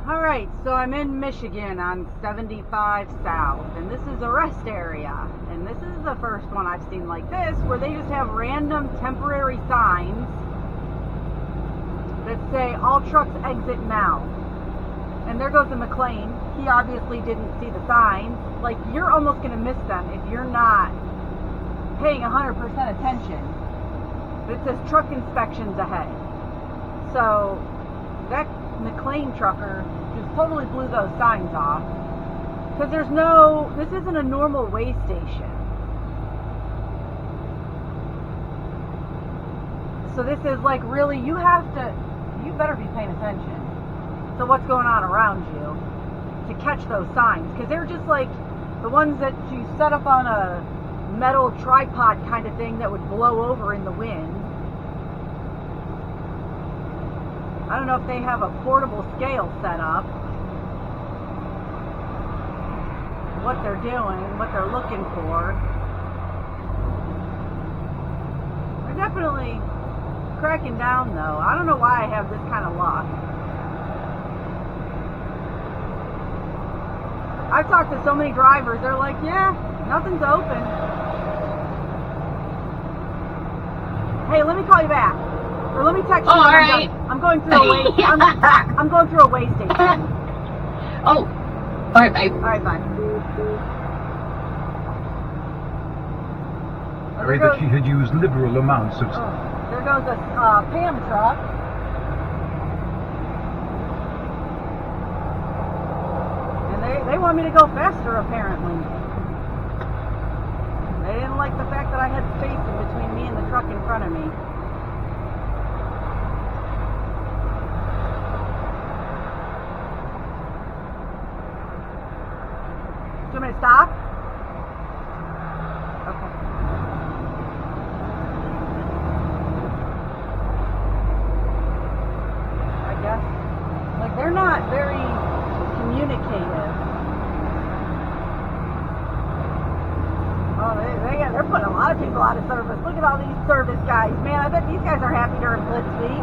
Alright, so I'm in Michigan on 75 South, and this is a rest area. And this is the first one I've seen like this, where they just have random temporary signs that say, all trucks exit now. And there goes the McLean. He obviously didn't see the signs. Like, you're almost going to miss them if you're not paying 100% attention. It says truck inspections ahead. So, that McLean trucker just totally blew those signs off. Because this isn't a normal way station. So this is like really, you better be paying attention to what's going on around you to catch those signs. Because they're just like the ones that you set up on a metal tripod kind of thing that would blow over in the wind. I don't know if they have a portable scale set up. What they're doing, what they're looking for. They're definitely cracking down though. I don't know why I have this kind of luck. I've talked to so many drivers, they're like, yeah, nothing's open. Hey, let me call you back. Or let me text you. Oh, all right. I'm going through a way. I'm going through a way station. Oh, all right, bye. All right, bye. I read that she had used liberal amounts of. There goes a Pam truck. And they want me to go faster, apparently. They didn't like the fact that I had space in between me and the truck in front of me. Do you want me to stop? Okay. I guess. Like, they're not very communicative. Oh, they're putting a lot of people out of service. Look at all these service guys. Man, I bet these guys are happy during Blitz week.